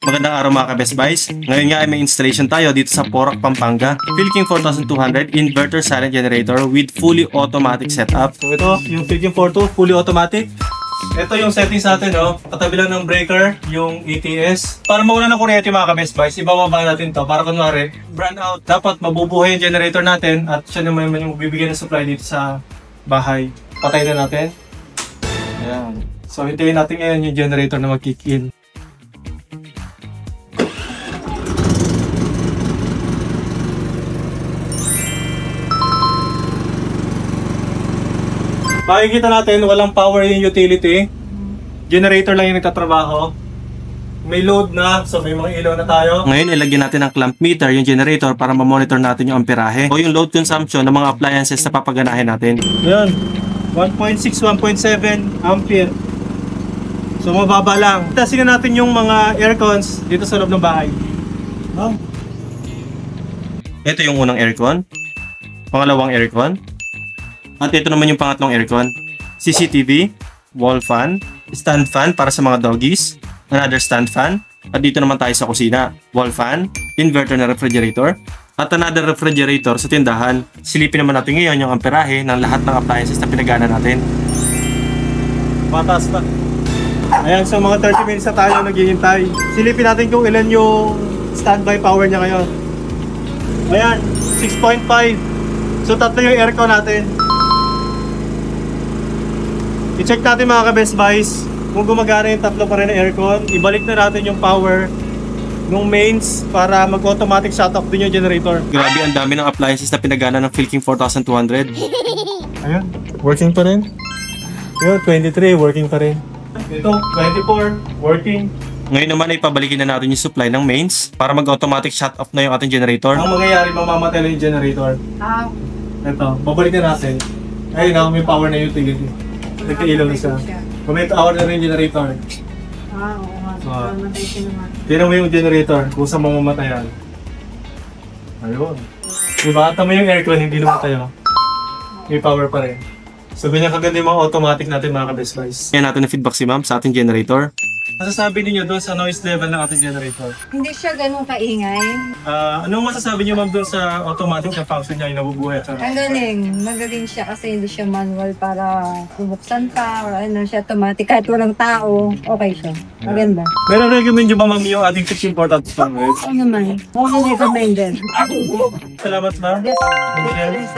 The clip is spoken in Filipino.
Magandang araw mga ka-Best Buys. Ngayon nga ay may installation tayo dito sa Porac, Pampanga. Philking 4200 inverter silent generator with fully automatic setup. So ito yung Philking 42 fully automatic. Ito yung settings natin, no? Katabi lang ng breaker, yung ATS. Para mawala ng kuryente mga ka-Best Buys, ibababa natin to. Para kunwari, brand out. Dapat mabubuhay yung generator natin at siya naman yung bibigyan ng supply dito sa bahay. Patay na natin. Ayan. So hintayin natin ngayon yung generator na mag-kick in. Makikita natin, walang power yung utility. Generator lang yung nagtatrabaho. May load na, so may mga ilaw na tayo. Ngayon, ilagyan natin ng clamp meter yung generator para ma-monitor natin yung amperahe o yung load consumption ng mga appliances na papaganahin natin. Ayan, 1.6, 1.7 ampere. So mababa lang. Testingin natin yung mga aircons dito sa loob ng bahay. Ito yung unang aircon. Pangalawang aircon. At ito naman yung pangatlong aircon. CCTV, wall fan, stand fan para sa mga doggies, another stand fan, at dito naman tayo sa kusina. Wall fan, inverter na refrigerator, at another refrigerator sa tindahan. Silipin naman natin ngayon yung amperahe ng lahat ng appliances na pinagana natin. Patas na. Ayan, so mga 30 minutes na tayo naghihintay. Silipin natin kung ilan yung standby power niya ngayon. Ayan, 6.5. So tatlo yung aircon natin. I-check natin mga ka-Best Buys kung gumagana yung tatlo pa rin na aircon. Ibalik na natin yung power ng mains para mag-automatic shut off din yung generator. Grabe, ang dami ng appliances na pinagana ng Philking 4200. Ayun, working pa rin. Yun, 23, working pa rin. Ito, 24, working. Ngayon naman ay pabalikin na natin yung supply ng mains para mag-automatic shut off na yung ating generator. Ang mangyayari, mamamatay na yung generator. Ito, babalik na natin. Ayun na, may power na utility. Nagkailaw na siya. Comment hour na rin yung generator. Oo nga. So, mamatay siya naman. Tignan mo yung generator kung saan mamamatayan. Ayun. Diba? Tama yung aircon, hindi lumatayo. May power pa rin. So, ganyan kaganda yung mga automatic natin mga ka-Best Buys. Ngayon natin na feedback si ma'am sa ating generator. Masasabi niyo doon sa noise level ng ating generator? Hindi siya ganun kaingay. Anong masasabi niyo ma'am doon sa automatic na function niya yung nabubuhay? Ang galing. Magaling siya kasi hindi siya manual para bubuksan pa or ano siya automatic. Kahit walang tao, okay siya. Maganda. Pero recommend niyo ba ma'am yung ating 6 Oo naman. Oo, recommended. Salamat ma'am. Yes.